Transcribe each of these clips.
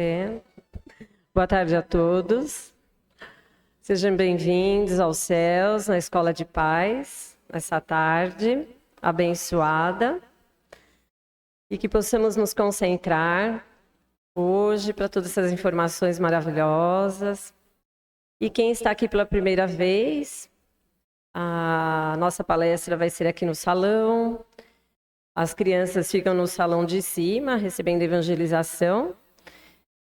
É. Boa tarde a todos. Sejam bem-vindos aos céus, na Escola de Paz, nessa tarde abençoada. E que possamos nos concentrar hoje para todas essas informações maravilhosas. E quem está aqui pela primeira vez, a nossa palestra vai ser aqui no salão. As crianças ficam no salão de cima, recebendo evangelização.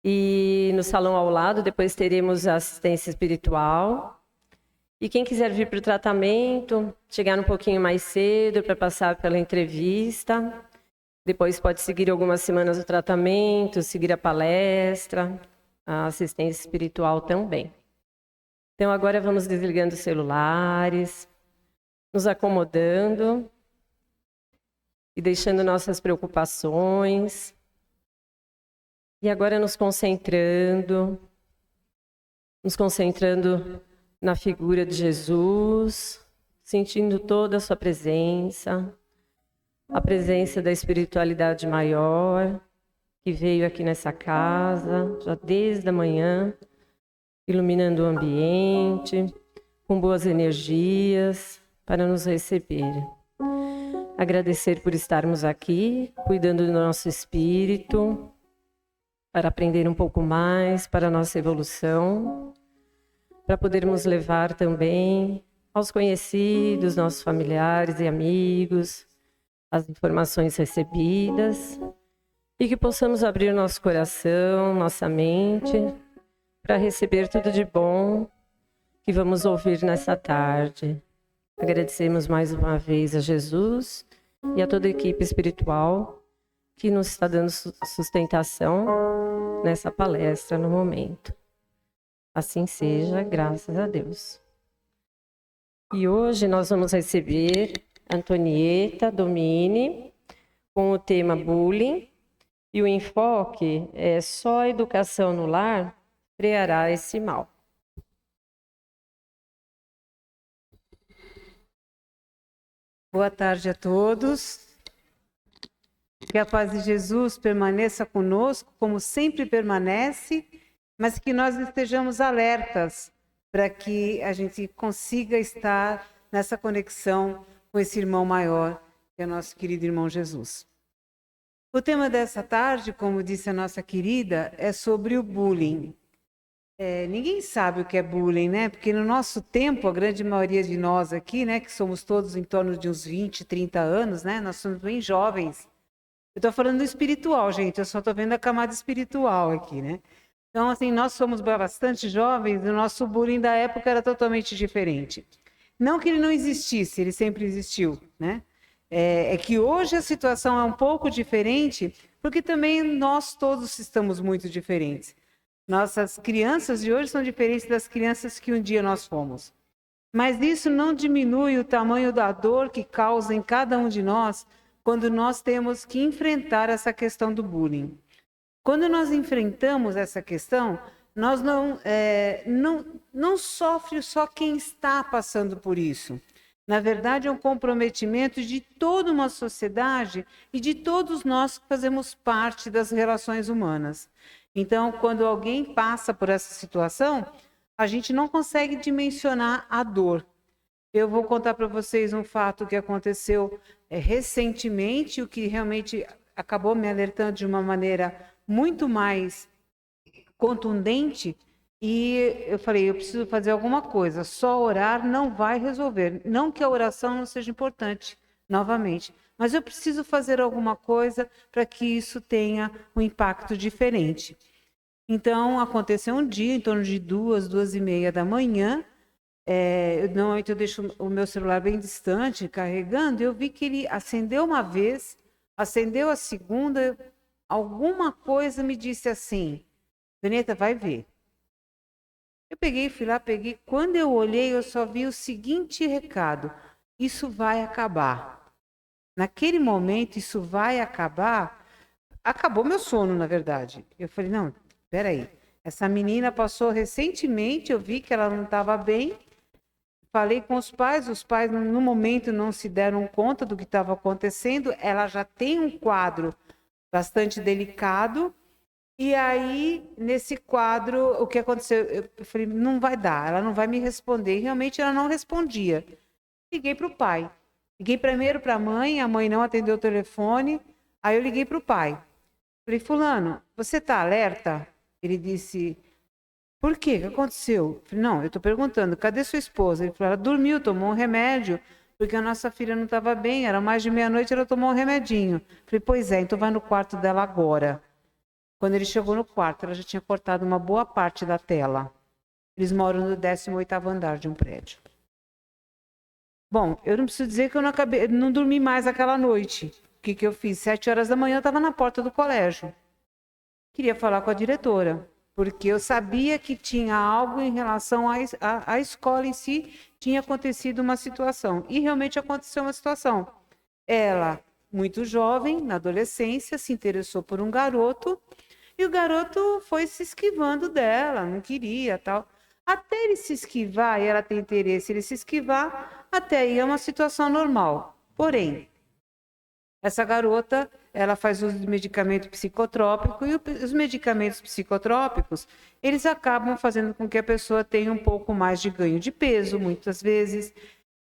E no salão ao lado, depois teremos a assistência espiritual. E quem quiser vir para o tratamento, chegar um pouquinho mais cedo para passar pela entrevista. Depois pode seguir algumas semanas o tratamento, seguir a palestra, a assistência espiritual também. Então agora vamos desligando os celulares, nos acomodando e deixando nossas preocupações. E agora nos concentrando na figura de Jesus, sentindo toda a sua presença, a presença da espiritualidade maior, que veio aqui nessa casa, já desde a manhã, iluminando o ambiente, com boas energias, para nos receber. Agradecer por estarmos aqui, cuidando do nosso espírito, para aprender um pouco mais para a nossa evolução, para podermos levar também aos conhecidos, nossos familiares e amigos, as informações recebidas, e que possamos abrir nosso coração, nossa mente, para receber tudo de bom que vamos ouvir nessa tarde. Agradecemos mais uma vez a Jesus e a toda a equipe espiritual que nos está dando sustentação nessa palestra no momento. Assim seja, graças a Deus. E hoje nós vamos receber Antonieta Domini com o tema bullying, e o enfoque é só a educação no lar freará esse mal. Boa tarde a todos. Que a paz de Jesus permaneça conosco, como sempre permanece, mas que nós estejamos alertas para que a gente consiga estar nessa conexão com esse irmão maior, que é nosso querido irmão Jesus. O tema dessa tarde, como disse a nossa querida, é sobre o bullying. Ninguém sabe o que é bullying, né? Porque no nosso tempo, a grande maioria de nós aqui, né, que somos todos em torno de uns 20, 30 anos, né? Nós somos bem jovens. Eu estou falando do espiritual, gente, eu só estou vendo a camada espiritual aqui, né? Então, assim, nós somos bastante jovens e o nosso bullying da época era totalmente diferente. Não que ele não existisse, ele sempre existiu, né? É que hoje a situação é um pouco diferente, porque também nós todos estamos muito diferentes. Nossas crianças de hoje são diferentes das crianças que um dia nós fomos. Mas isso não diminui o tamanho da dor que causa em cada um de nós quando nós temos que enfrentar essa questão do bullying. Quando nós enfrentamos essa questão, nós não sofre só quem está passando por isso. Na verdade, é um comprometimento de toda uma sociedade e de todos nós que fazemos parte das relações humanas. Então, quando alguém passa por essa situação, a gente não consegue dimensionar a dor. Eu vou contar para vocês um fato que aconteceu recentemente, o que realmente acabou me alertando de uma maneira muito mais contundente, e eu falei, eu preciso fazer alguma coisa, só orar não vai resolver. Não que a oração não seja importante, novamente, mas eu preciso fazer alguma coisa para que isso tenha um impacto diferente. Então, aconteceu um dia, em torno de 2h30 da manhã, normalmente eu deixo o meu celular bem distante, carregando, e eu vi que ele acendeu uma vez, acendeu a segunda, alguma coisa me disse assim, Doneta, vai ver. Eu fui lá, peguei, quando eu olhei, eu só vi o seguinte recado, isso vai acabar. Naquele momento, isso vai acabar, acabou meu sono, na verdade. Eu falei, não, peraí, essa menina passou recentemente, eu vi que ela não estava bem, falei com os pais no momento não se deram conta do que estava acontecendo, ela já tem um quadro bastante delicado, E aí, nesse quadro, o que aconteceu? Eu falei, não vai dar, ela não vai me responder. E realmente ela não respondia. Liguei para o pai. Liguei primeiro para a mãe não atendeu o telefone. Aí eu liguei para o pai. Falei, fulano, você está alerta? Ele disse, por quê? O que aconteceu? Eu falei, não, eu estou perguntando, cadê sua esposa? Ele falou, ela dormiu, tomou um remédio, porque a nossa filha não estava bem, era mais de meia-noite, ela tomou um remedinho. Eu falei, pois é, então vai no quarto dela agora. Quando ele chegou no quarto, ela já tinha cortado uma boa parte da tela. Eles moram no 18º andar de um prédio. Bom, eu não preciso dizer que eu não dormi mais aquela noite. O que eu fiz? 7 horas da manhã eu estava na porta do colégio. Queria falar com a diretora, porque eu sabia que tinha algo em relação à escola em si, tinha acontecido uma situação. E realmente aconteceu uma situação. Ela, muito jovem, na adolescência, se interessou por um garoto, e o garoto foi se esquivando dela, não queria, tal. Até ele se esquivar, e ela tem interesse, ele se esquivar, até aí é uma situação normal. Porém, essa garota, ela faz uso de medicamento psicotrópico, e os medicamentos psicotrópicos, eles acabam fazendo com que a pessoa tenha um pouco mais de ganho de peso, muitas vezes,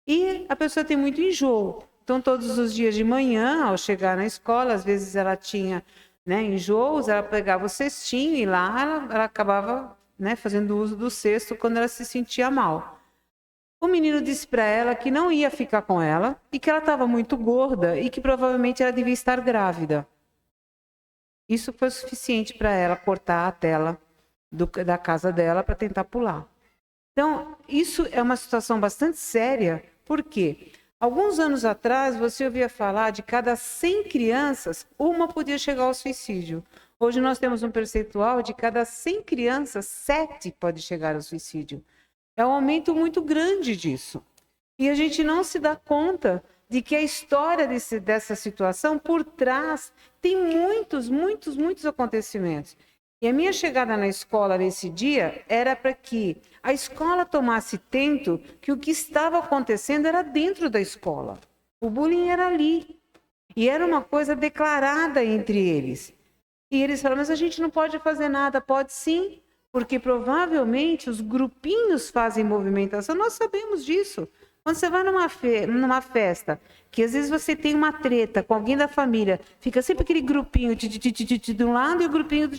e a pessoa tem muito enjoo. Então, todos os dias de manhã, ao chegar na escola, às vezes ela tinha, né, enjoos, ela pegava o cestinho e lá ela acabava, né, fazendo uso do cesto quando ela se sentia mal. O menino disse para ela que não ia ficar com ela e que ela estava muito gorda e que provavelmente ela devia estar grávida. Isso foi suficiente para ela cortar a tela da casa dela para tentar pular. Então, isso é uma situação bastante séria, porque alguns anos atrás você ouvia falar de cada 100 crianças, uma podia chegar ao suicídio. Hoje nós temos um percentual de cada 100 crianças, 7 pode chegar ao suicídio. É um aumento muito grande disso. E a gente não se dá conta de que a história dessa situação, por trás, tem muitos acontecimentos. E a minha chegada na escola nesse dia era para que a escola tomasse atento que o que estava acontecendo era dentro da escola. O bullying era ali. E era uma coisa declarada entre eles. E eles falaram, mas a gente não pode fazer nada. Pode sim, porque provavelmente os grupinhos fazem movimentação. Nós sabemos disso. Quando você vai numa festa, que às vezes você tem uma treta com alguém da família, fica sempre aquele grupinho de um lado e o grupinho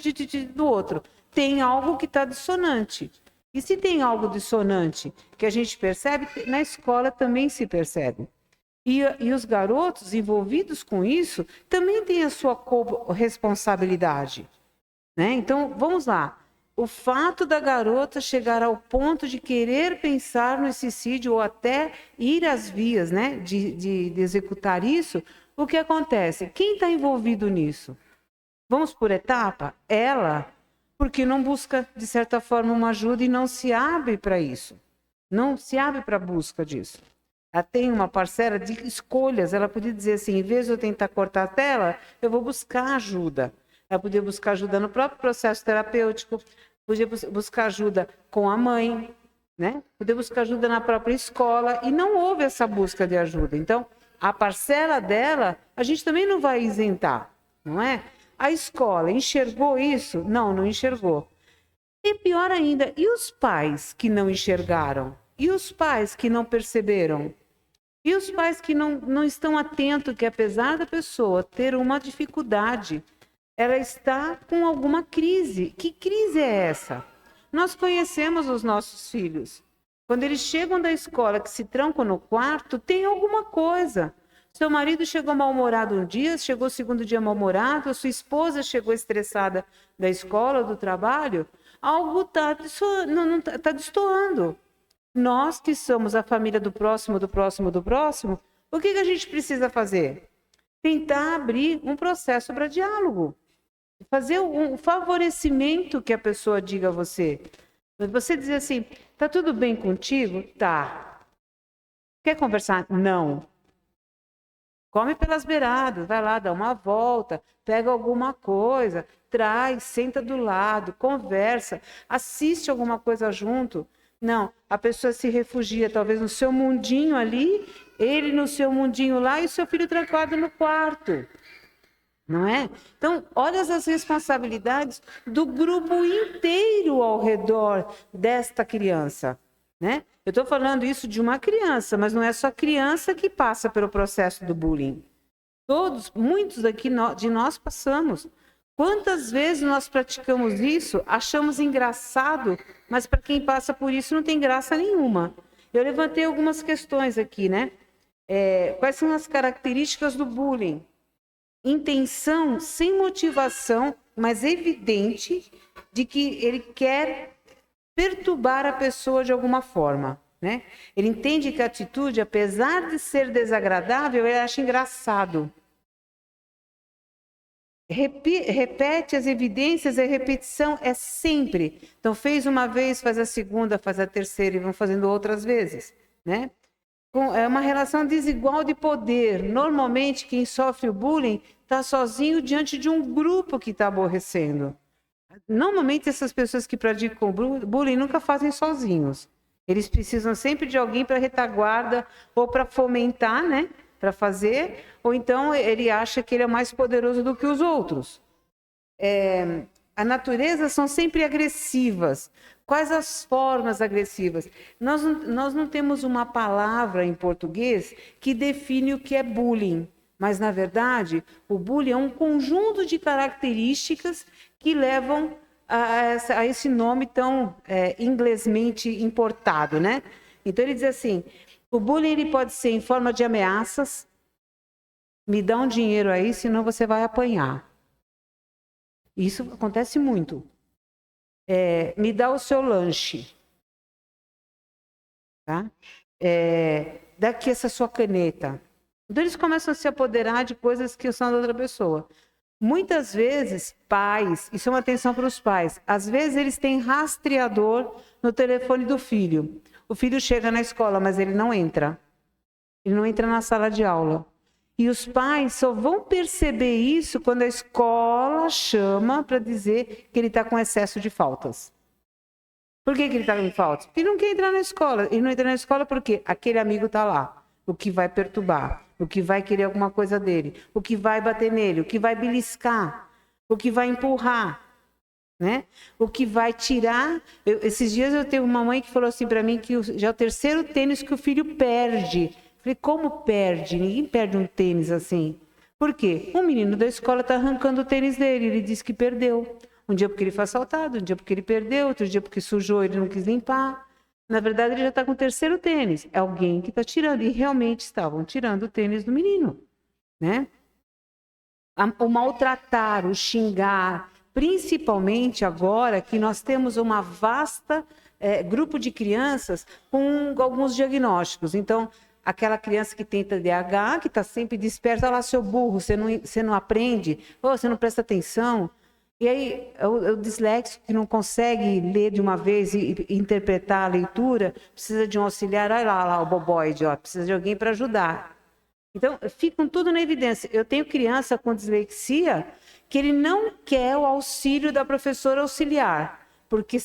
do outro. Tem algo que está dissonante. E se tem algo dissonante que a gente percebe, na escola também se percebe. E os garotos envolvidos com isso também têm a sua responsabilidade. Né? Então, vamos lá. O fato da garota chegar ao ponto de querer pensar no suicídio ou até ir às vias, né, de executar isso, o que acontece? Quem está envolvido nisso? Vamos por etapa? Ela, porque não busca, de certa forma, uma ajuda e não se abre para isso. Não se abre para a busca disso. Ela tem uma parcela de escolhas. Ela podia dizer assim, em vez de eu tentar cortar a tela, eu vou buscar ajuda. Ela podia buscar ajuda no próprio processo terapêutico, podia buscar ajuda com a mãe, né? Podia buscar ajuda na própria escola, e não houve essa busca de ajuda. Então, a parcela dela, a gente também não vai isentar, não é? A escola enxergou isso? Não, não enxergou. E pior ainda, e os pais que não enxergaram? E os pais que não perceberam? E os pais que não estão atentos que, apesar da pessoa ter uma dificuldade, ela está com alguma crise. Que crise é essa? Nós conhecemos os nossos filhos. Quando eles chegam da escola, que se trancam no quarto, tem alguma coisa. Seu marido chegou mal-humorado um dia, chegou o segundo dia mal-humorado, a sua esposa chegou estressada da escola, do trabalho, algo está destoando. Nós que somos a família do próximo, o que a gente precisa fazer? Tentar abrir um processo para diálogo. Fazer um favorecimento que a pessoa diga a você. Você dizer assim, tá tudo bem contigo? Tá. Quer conversar? Não. Come pelas beiradas, vai lá, dá uma volta, pega alguma coisa, traz, senta do lado, conversa, assiste alguma coisa junto. Não, a pessoa se refugia talvez no seu mundinho ali, ele no seu mundinho lá e o seu filho trancado no quarto. Não é? Então, olha as responsabilidades do grupo inteiro ao redor desta criança, né? Eu estou falando isso de uma criança, mas não é só criança que passa pelo processo do bullying. Muitos aqui de nós passamos. Quantas vezes nós praticamos isso, achamos engraçado, mas para quem passa por isso não tem graça nenhuma. Eu levantei algumas questões aqui, né? Quais são as características do bullying? Intenção sem motivação, mas evidente, de que ele quer perturbar a pessoa de alguma forma, né? Ele entende que a atitude, apesar de ser desagradável, ele acha engraçado. Repete as evidências, a repetição é sempre. Então, fez uma vez, faz a segunda, faz a terceira e vão fazendo outras vezes, né? É uma relação desigual de poder. Normalmente, quem sofre o bullying está sozinho diante de um grupo que está aborrecendo. Normalmente, essas pessoas que praticam bullying nunca fazem sozinhos. Eles precisam sempre de alguém para retaguarda ou para fomentar, né? Para fazer, ou então ele acha que ele é mais poderoso do que os outros. A natureza são sempre agressivas. Quais as formas agressivas? Nós não temos uma palavra em português que define o que é bullying, mas, na verdade, o bullying é um conjunto de características que levam a esse nome tão inglesmente importado, né? Então, ele diz assim, o bullying ele pode ser em forma de ameaças, me dá um dinheiro aí, senão você vai apanhar. Isso acontece muito. Me dá o seu lanche. Tá? Dá aqui essa sua caneta. Então, eles começam a se apoderar de coisas que são da outra pessoa. Muitas vezes, pais, isso é uma atenção para os pais, às vezes eles têm rastreador no telefone do filho. O filho chega na escola, mas ele não entra. Ele não entra na sala de aula. E os pais só vão perceber isso quando a escola chama para dizer que ele está com excesso de faltas. Por que ele está com faltas? Porque ele não quer entrar na escola. Ele não entra na escola porque aquele amigo está lá, o que vai perturbar, o que vai querer alguma coisa dele, o que vai bater nele, o que vai beliscar, o que vai empurrar, né? O que vai tirar. Esses dias eu tenho uma mãe que falou assim para mim que já é o terceiro tênis que o filho perde. Falei, como perde? Ninguém perde um tênis assim. Por quê? Um menino da escola está arrancando o tênis dele, ele disse que perdeu. Um dia porque ele foi assaltado, um dia porque ele perdeu, outro dia porque sujou, ele não quis limpar. Na verdade, ele já está com o terceiro tênis. É alguém que está tirando, e realmente estavam tirando o tênis do menino, né? O maltratar, o xingar, principalmente agora que nós temos uma vasta grupo de crianças com alguns diagnósticos. Então, aquela criança que tem TDAH, que está sempre desperta, olha lá, seu burro, você não aprende, você não presta atenção. E aí, o disléxico que não consegue ler de uma vez e interpretar a leitura, precisa de um auxiliar, olha lá o boboide, precisa de alguém para ajudar. Então, ficam tudo na evidência. Eu tenho criança com dislexia que ele não quer o auxílio da professora auxiliar. Porque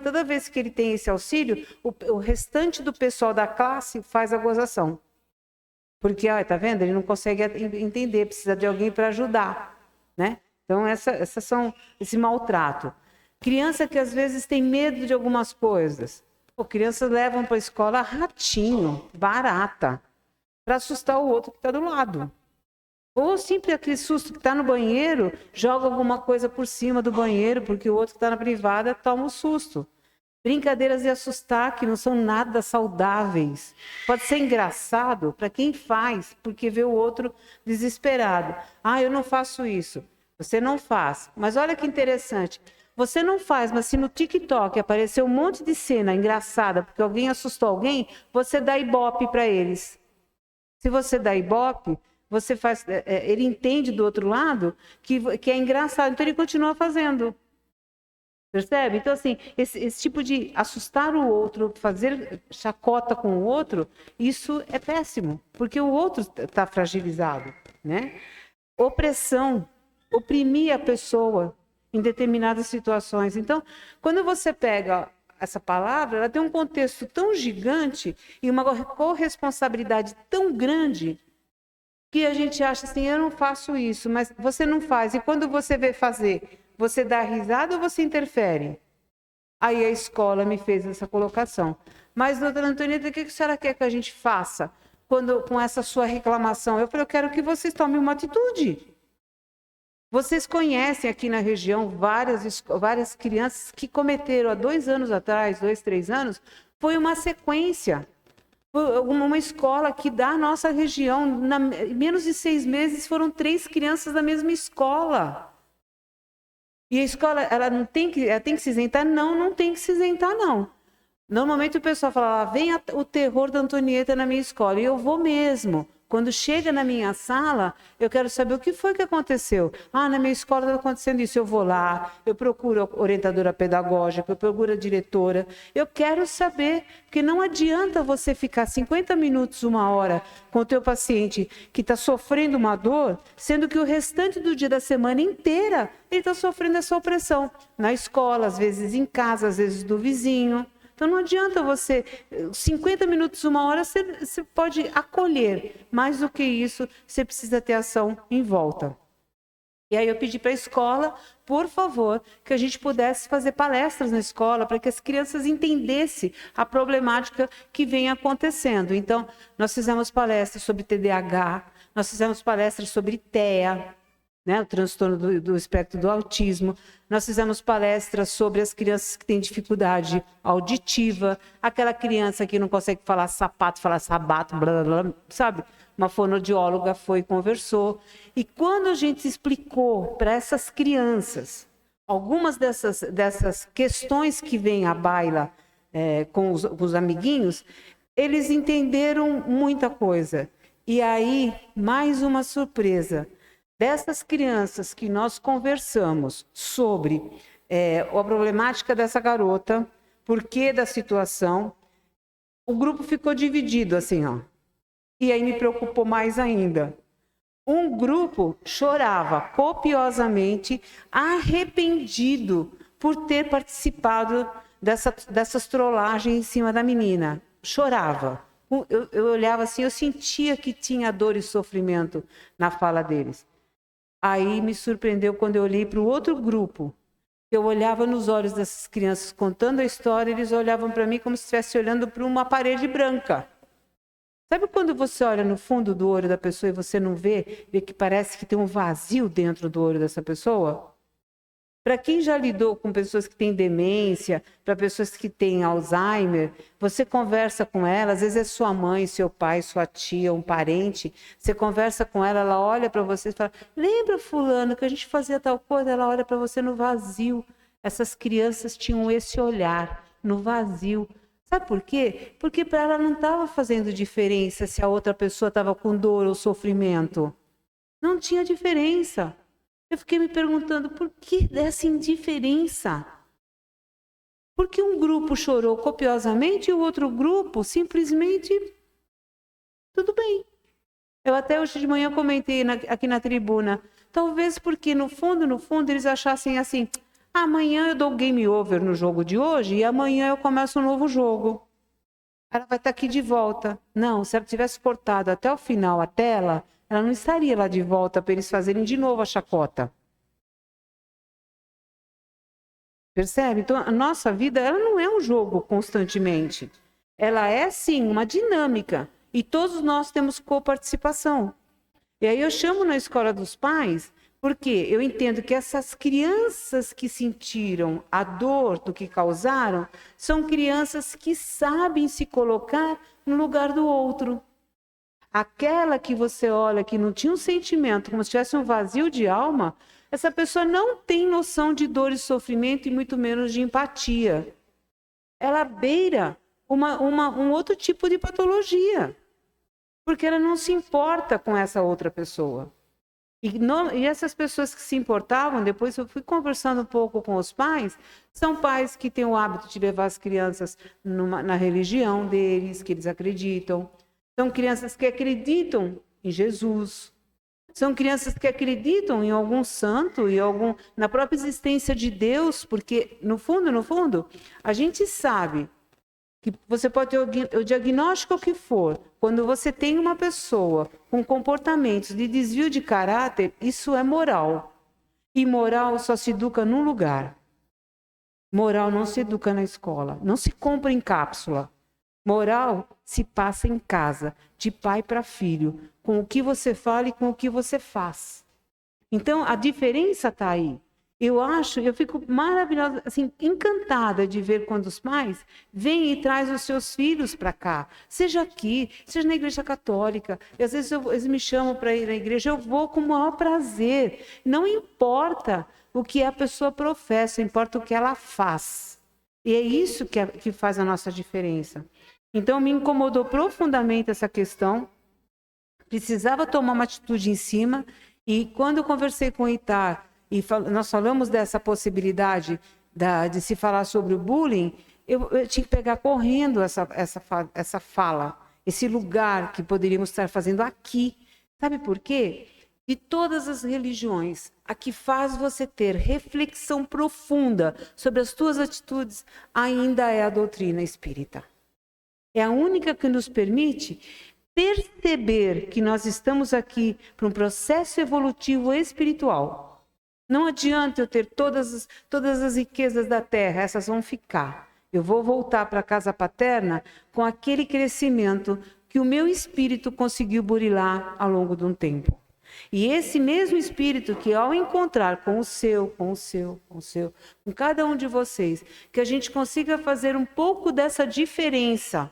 toda vez que ele tem esse auxílio, o restante do pessoal da classe faz a gozação. Porque, tá vendo? Ele não consegue entender, precisa de alguém para ajudar, né? Então, essas são esse maltrato. Criança que às vezes tem medo de algumas coisas. Crianças levam para a escola ratinho, barata, para assustar o outro que está do lado. Ou simples aquele susto que está no banheiro, joga alguma coisa por cima do banheiro, porque o outro que está na privada toma um susto. Brincadeiras de assustar que não são nada saudáveis. Pode ser engraçado para quem faz, porque vê o outro desesperado. Eu não faço isso. Você não faz. Mas olha que interessante. Você não faz, mas se no TikTok aparecer um monte de cena engraçada, porque alguém assustou alguém, você dá ibope para eles. Se você dá ibope, você faz, ele entende do outro lado que é engraçado, então ele continua fazendo. Percebe? Então, assim, esse tipo de assustar o outro, fazer chacota com o outro, isso é péssimo, porque o outro está fragilizado, né? Opressão, oprimir a pessoa em determinadas situações. Então, quando você pega essa palavra, ela tem um contexto tão gigante e uma corresponsabilidade tão grande que a gente acha assim, eu não faço isso, mas você não faz. E quando você vê fazer, você dá risada ou você interfere? Aí a escola me fez essa colocação. Mas, doutora Antonieta, o que a senhora quer que a gente faça com essa sua reclamação? Eu falei, eu quero que vocês tomem uma atitude. Vocês conhecem aqui na região várias crianças que cometeram há 2 anos atrás, 2, 3 anos, foi uma sequência. Uma escola que da nossa região, em menos de 6 meses, foram 3 crianças da mesma escola. E a escola, ela tem que se isentar? Não, não tem que se isentar, não. Normalmente o pessoal fala, vem o terror da Antonieta na minha escola, e eu vou mesmo. Quando chega na minha sala, eu quero saber o que foi que aconteceu. Na minha escola está acontecendo isso. Eu vou lá, eu procuro a orientadora pedagógica, eu procuro a diretora. Eu quero saber, porque não adianta você ficar 50 minutos, 1 hora com o teu paciente que está sofrendo uma dor, sendo que o restante do dia da semana inteira ele está sofrendo essa opressão. Na escola, às vezes em casa, às vezes do vizinho. Então, não adianta você, 50 minutos, 1 hora, você pode acolher. Mais do que isso, você precisa ter ação em volta. E aí eu pedi para a escola, por favor, que a gente pudesse fazer palestras na escola para que as crianças entendessem a problemática que vem acontecendo. Então, nós fizemos palestras sobre TDAH, nós fizemos palestras sobre TEA, né, o transtorno do espectro do autismo. Nós fizemos palestras sobre as crianças que têm dificuldade auditiva, aquela criança que não consegue falar sapato, falar sabato, blá, blá, blá, sabe? Uma fonoaudióloga foi e conversou. E quando a gente explicou para essas crianças algumas dessas questões que vêm à baila com os amiguinhos, eles entenderam muita coisa. E aí, mais uma surpresa. Dessas crianças que nós conversamos sobre a problemática dessa garota, porquê da situação, o grupo ficou dividido assim, ó. E aí me preocupou mais ainda. Um grupo chorava copiosamente, arrependido por ter participado dessas trollagens em cima da menina. Chorava. Eu olhava assim, eu sentia que tinha dor e sofrimento na fala deles. Aí me surpreendeu quando eu olhei para o outro grupo. Eu olhava nos olhos dessas crianças contando a história, eles olhavam para mim como se estivesse olhando para uma parede branca. Sabe quando você olha no fundo do olho da pessoa e você não vê que parece que tem um vazio dentro do olho dessa pessoa? Para quem já lidou com pessoas que têm demência, para pessoas que têm Alzheimer, você conversa com ela, às vezes é sua mãe, seu pai, sua tia, um parente, você conversa com ela, ela olha para você e fala, lembra fulano que a gente fazia tal coisa? Ela olha para você no vazio. Essas crianças tinham esse olhar, no vazio. Sabe por quê? Porque para ela não estava fazendo diferença se a outra pessoa estava com dor ou sofrimento. Não tinha diferença. Eu fiquei me perguntando por que dessa indiferença? Por que um grupo chorou copiosamente e o outro grupo simplesmente tudo bem? Eu até hoje de manhã comentei aqui na tribuna, talvez porque no fundo eles achassem assim, amanhã eu dou game over no jogo de hoje e amanhã eu começo um novo jogo. Ela vai estar aqui de volta. Não, se ela tivesse cortado até o final a tela, ela não estaria lá de volta para eles fazerem de novo a chacota. Percebe? Então, a nossa vida ela não é um jogo constantemente. Ela é, sim, uma dinâmica. E todos nós temos coparticipação. E aí eu chamo na escola dos pais, porque eu entendo que essas crianças que sentiram a dor do que causaram, são crianças que sabem se colocar no lugar do outro. Aquela que você olha que não tinha um sentimento, como se tivesse um vazio de alma, essa pessoa não tem noção de dor e sofrimento e muito menos de empatia. Ela beira um outro tipo de patologia, porque ela não se importa com essa outra pessoa. E essas pessoas que se importavam, depois eu fui conversando um pouco com os pais, são pais que têm o hábito de levar as crianças na religião deles, que eles acreditam. São crianças que acreditam em Jesus. São crianças que acreditam em algum santo, na própria existência de Deus, porque, no fundo, a gente sabe que você pode ter o diagnóstico que for, quando você tem uma pessoa com comportamentos de desvio de caráter, isso é moral. E moral só se educa num lugar. Moral não se educa na escola, não se compra em cápsula. Moral se passa em casa, de pai para filho, com o que você fala e com o que você faz. Então, a diferença está aí. Eu fico maravilhosa, assim, encantada de ver quando os pais vêm e trazem os seus filhos para cá. Seja aqui, seja na igreja católica. E às vezes eles me chamam para ir na igreja, eu vou com o maior prazer. Não importa o que a pessoa professa, importa o que ela faz. E é isso que faz a nossa diferença. Então, me incomodou profundamente essa questão. Precisava tomar uma atitude em cima. E quando eu conversei com o Itar, e nós falamos dessa possibilidade de se falar sobre o bullying, eu tinha que pegar correndo essa fala, esse lugar que poderíamos estar fazendo aqui. Sabe por quê? De todas as religiões, a que faz você ter reflexão profunda sobre as tuas atitudes ainda é a doutrina espírita. É a única que nos permite perceber que nós estamos aqui para um processo evolutivo espiritual. Não adianta eu ter todas as riquezas da terra, essas vão ficar. Eu vou voltar para a casa paterna com aquele crescimento que o meu espírito conseguiu burilar ao longo de um tempo. E esse mesmo espírito que ao encontrar com cada um de vocês, que a gente consiga fazer um pouco dessa diferença.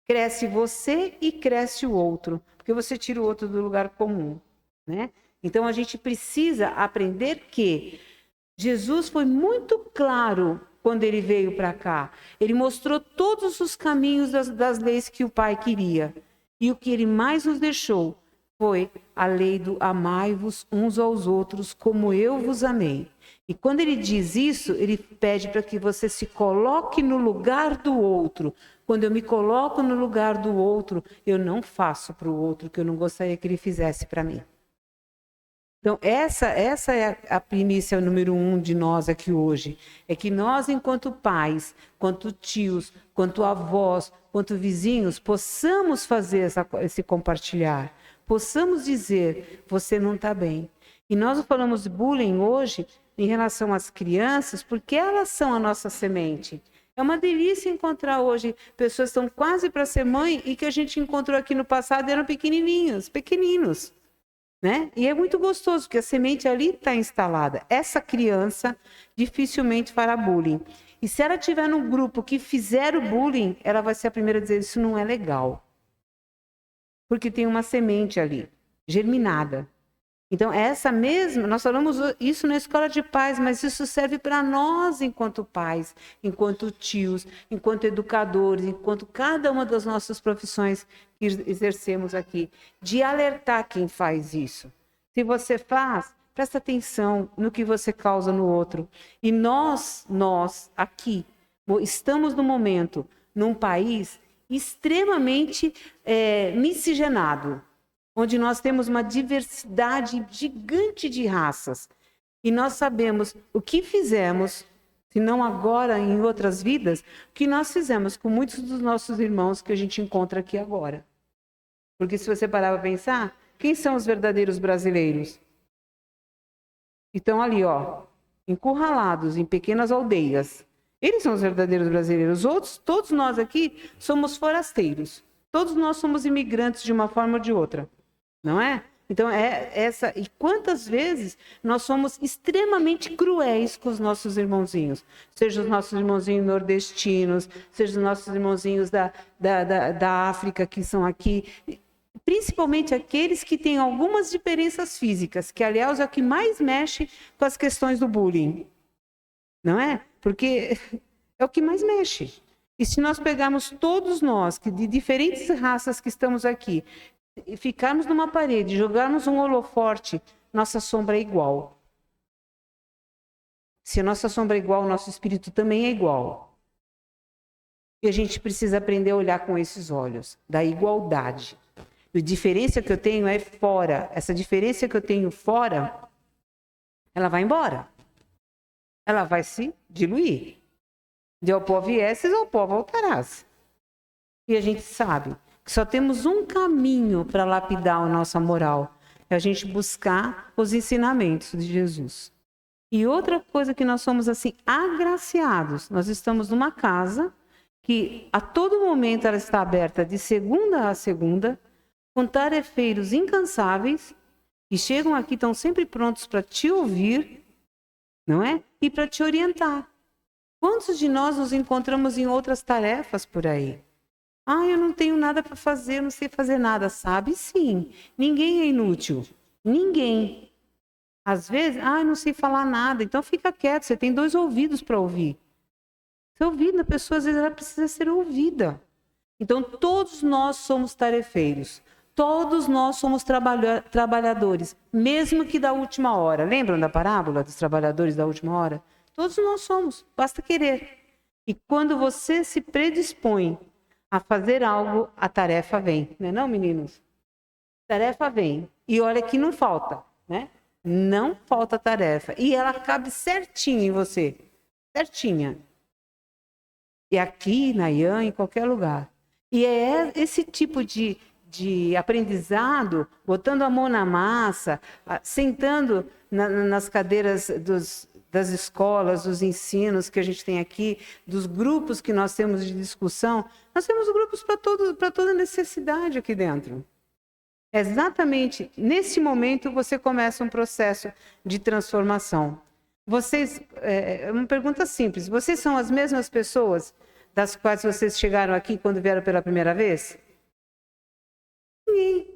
Cresce você e cresce o outro, porque você tira o outro do lugar comum, né? Então, a gente precisa aprender que Jesus foi muito claro quando ele veio para cá. Ele mostrou todos os caminhos das leis que o Pai queria. E o que ele mais nos deixou foi a lei do amai-vos uns aos outros como eu vos amei. E quando ele diz isso, ele pede para que você se coloque no lugar do outro. Quando eu me coloco no lugar do outro, eu não faço para o outro o que eu não gostaria que ele fizesse para mim. Então, essa é a primícia número 1 de nós aqui hoje. É que nós, enquanto pais, quanto tios, quanto avós, quanto vizinhos, possamos fazer esse compartilhar. Possamos dizer, você não está bem. E nós falamos de bullying hoje em relação às crianças, porque elas são a nossa semente. É uma delícia encontrar hoje pessoas que estão quase para ser mãe e que a gente encontrou aqui no passado eram pequenininhos. Né? E é muito gostoso, porque a semente ali está instalada. Essa criança dificilmente fará bullying. E se ela estiver num grupo que fizer o bullying, ela vai ser a primeira a dizer, isso não é legal. Porque tem uma semente ali, germinada. Então, nós falamos isso na escola de pais, mas isso serve para nós enquanto pais, enquanto tios, enquanto educadores, enquanto cada uma das nossas profissões que exercemos aqui, de alertar quem faz isso. Se você faz, presta atenção no que você causa no outro. E nós aqui, estamos no momento, num país extremamente miscigenado, onde nós temos uma diversidade gigante de raças. E nós sabemos o que fizemos, se não agora, em outras vidas, o que nós fizemos com muitos dos nossos irmãos que a gente encontra aqui agora. Porque se você parar para pensar, quem são os verdadeiros brasileiros? Estão ali, encurralados em pequenas aldeias. Eles são os verdadeiros brasileiros. Os outros, todos nós aqui, somos forasteiros. Todos nós somos imigrantes de uma forma ou de outra. Não é? Então, e quantas vezes nós somos extremamente cruéis com os nossos irmãozinhos, seja os nossos irmãozinhos nordestinos, seja os nossos irmãozinhos da África que são aqui, principalmente aqueles que têm algumas diferenças físicas, que, aliás, é o que mais mexe com as questões do bullying. Não é? Porque é o que mais mexe. E se nós pegarmos todos nós, de diferentes raças que estamos aqui, e ficarmos numa parede, jogarmos um holoforte, nossa sombra é igual. Se a nossa sombra é igual, o nosso espírito também é igual. E a gente precisa aprender a olhar com esses olhos, da igualdade. E a diferença que eu tenho é fora. Essa diferença que eu tenho fora, ela vai embora. Ela vai se diluir. De ao pó viesses, ao pó voltarás. E a gente sabe que só temos um caminho para lapidar a nossa moral. É a gente buscar os ensinamentos de Jesus. E outra coisa que nós somos assim, agraciados. Nós estamos numa casa que a todo momento ela está aberta de segunda a segunda, com tarefeiros incansáveis, que chegam aqui, estão sempre prontos para te ouvir, não é? E para te orientar. Quantos de nós nos encontramos em outras tarefas por aí? Ah, eu não tenho nada para fazer, eu não sei fazer nada. Sabe sim, ninguém é inútil. Ninguém. Às vezes, eu não sei falar nada, então fica quieto, você tem 2 ouvidos para ouvir. Ser ouvida, a pessoa às vezes ela precisa ser ouvida. Então todos nós somos tarefeiros, todos nós somos trabalhadores, mesmo que da última hora. Lembram da parábola dos trabalhadores da última hora? Todos nós somos, basta querer. E quando você se predispõe a fazer algo, a tarefa vem. Não é não, meninos? A tarefa vem. E olha que não falta, né? Não falta tarefa. E ela cabe certinho em você. Certinha. E aqui, na IAN, em qualquer lugar. E é esse tipo de aprendizado, botando a mão na massa, sentando nas cadeiras das escolas, dos ensinos que a gente tem aqui, dos grupos que nós temos de discussão. Nós temos grupos para toda necessidade aqui dentro. Exatamente nesse momento você começa um processo de transformação. Vocês, uma pergunta simples, vocês são as mesmas pessoas das quais vocês chegaram aqui quando vieram pela primeira vez? Ninguém.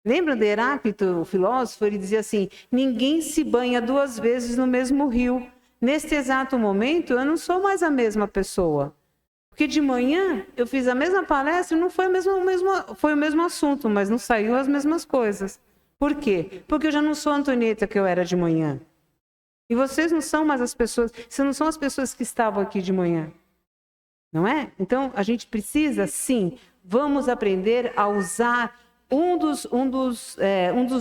Lembram de Heráclito, o filósofo? Ele dizia assim, ninguém se banha 2 vezes no mesmo rio. Neste exato momento, eu não sou mais a mesma pessoa. Porque de manhã eu fiz a mesma palestra e não foi o mesmo assunto, mas não saiu as mesmas coisas. Por quê? Porque eu já não sou a Antonieta que eu era de manhã. E vocês não são mais as pessoas, vocês não são as pessoas que estavam aqui de manhã. Não é? Então, a gente precisa, sim, vamos aprender a usar um dos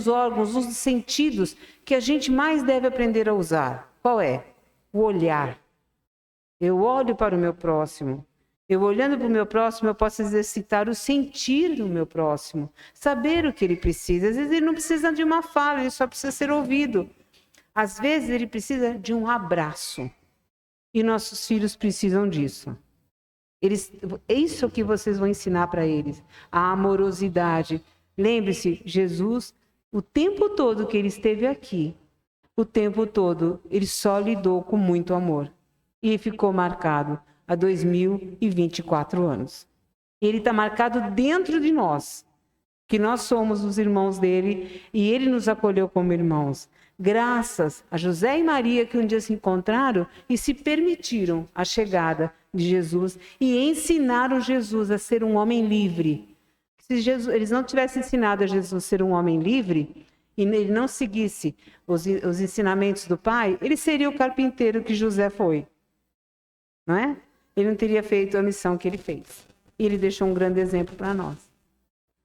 órgãos, um dos sentidos que a gente mais deve aprender a usar. Qual é? O olhar. Eu olho para o meu próximo. Eu olhando para o meu próximo, eu posso exercitar o sentir do meu próximo. Saber o que ele precisa. Às vezes ele não precisa de uma fala, ele só precisa ser ouvido. Às vezes ele precisa de um abraço. E nossos filhos precisam disso. É isso que vocês vão ensinar para eles. A amorosidade. Lembre-se, Jesus, o tempo todo que ele esteve aqui, o tempo todo, ele só lidou com muito amor. E ficou marcado há 2024 anos. Ele está marcado dentro de nós, que nós somos os irmãos dele e ele nos acolheu como irmãos. Graças a José e Maria que um dia se encontraram e se permitiram a chegada de Jesus e ensinaram Jesus a ser um homem livre. Se eles não tivessem ensinado a Jesus a ser um homem livre e ele não seguisse os ensinamentos do Pai, ele seria o carpinteiro que José foi. Não é? Ele não teria feito a missão que ele fez. E ele deixou um grande exemplo para nós.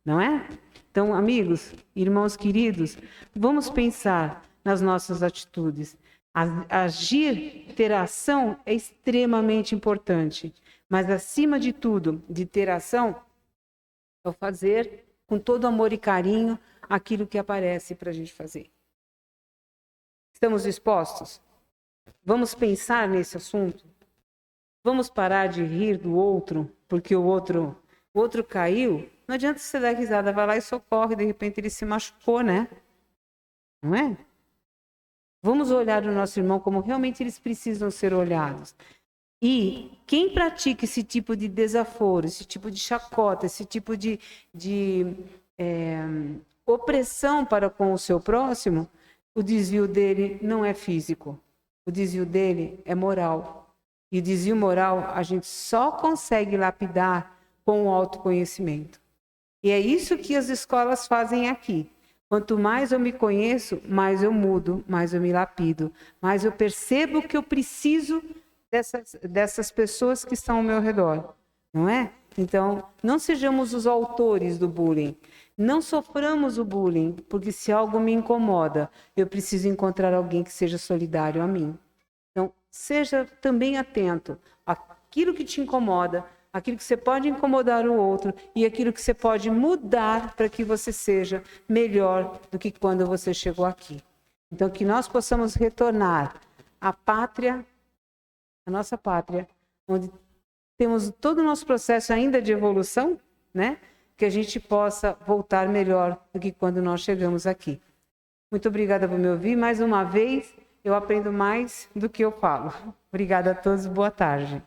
Não é? Então, amigos, irmãos queridos, vamos pensar nas nossas atitudes. Agir, ter ação é extremamente importante. Mas, acima de tudo, de ter ação, é o fazer com todo amor e carinho aquilo que aparece para a gente fazer. Estamos dispostos? Vamos pensar nesse assunto? Vamos parar de rir do outro, porque o outro caiu? Não adianta você dar risada, vai lá e socorre, de repente ele se machucou, né? Não é? Vamos olhar o nosso irmão como realmente eles precisam ser olhados. E quem pratica esse tipo de desaforo, esse tipo de chacota, esse tipo de opressão para com o seu próximo, o desvio dele não é físico. O desvio dele é moral. E o desvio moral a gente só consegue lapidar com o autoconhecimento. E é isso que as escolas fazem aqui. Quanto mais eu me conheço, mais eu mudo, mais eu me lapido, mais eu percebo que eu preciso dessas pessoas que estão ao meu redor, não é? Então, não sejamos os autores do bullying. Não soframos o bullying, porque se algo me incomoda, eu preciso encontrar alguém que seja solidário a mim. Então, seja também atento àquilo que te incomoda, aquilo que você pode incomodar o outro e aquilo que você pode mudar para que você seja melhor do que quando você chegou aqui. Então, que nós possamos retornar à pátria, a nossa pátria, onde temos todo o nosso processo ainda de evolução, né? Que a gente possa voltar melhor do que quando nós chegamos aqui. Muito obrigada por me ouvir. Mais uma vez, eu aprendo mais do que eu falo. Obrigada a todos. Boa tarde.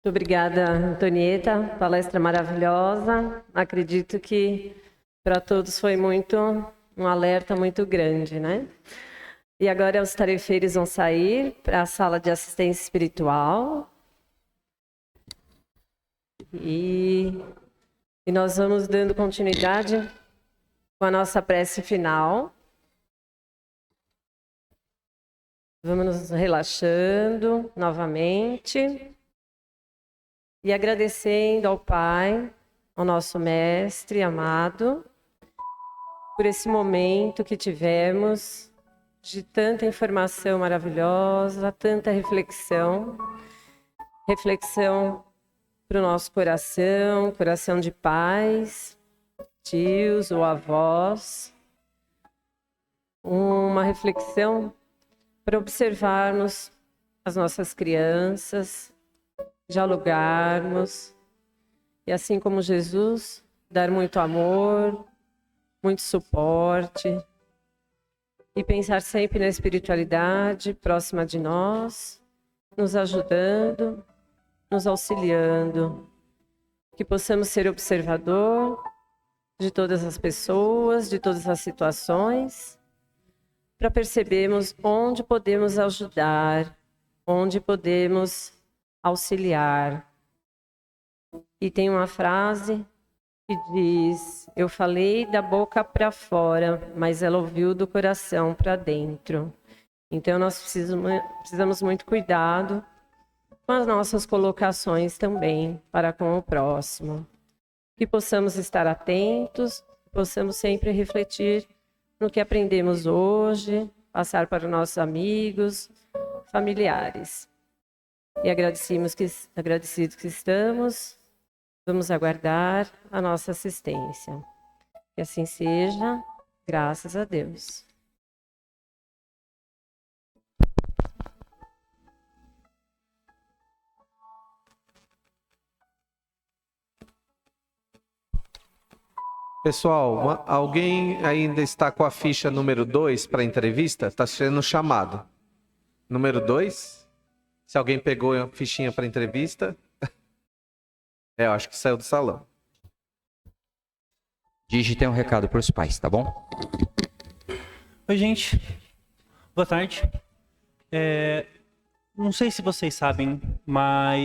Muito obrigada, Antonieta. Palestra maravilhosa. Acredito que para todos foi um alerta muito grande, né? E agora os tarefeiros vão sair para a sala de assistência espiritual. E nós vamos dando continuidade com a nossa prece final. Vamos nos relaxando novamente e agradecendo ao Pai, ao nosso Mestre amado, por esse momento que tivemos de tanta informação maravilhosa, tanta reflexão para o nosso coração de pais, tios ou avós, uma reflexão para observarmos as nossas crianças, dialogarmos e, assim como Jesus, dar muito amor, muito suporte e pensar sempre na espiritualidade próxima de nós, nos ajudando, nos auxiliando, que possamos ser observador de todas as pessoas, de todas as situações, para percebermos onde podemos ajudar, onde podemos auxiliar. E tem uma frase que diz: eu falei da boca para fora, mas ela ouviu do coração para dentro. Então nós precisamos muito cuidado com as nossas colocações também para com o próximo. Que possamos estar atentos, possamos sempre refletir no que aprendemos hoje, passar para os nossos amigos, familiares. E agradecidos que estamos, vamos aguardar a nossa assistência. Que assim seja, graças a Deus. Pessoal, alguém ainda está com a ficha número 2 para entrevista? Está sendo chamado. Número 2? Se alguém pegou a fichinha para entrevista. Eu acho que saiu do salão. Digitem um recado para os pais, tá bom? Oi, gente. Boa tarde. Não sei se vocês sabem, mas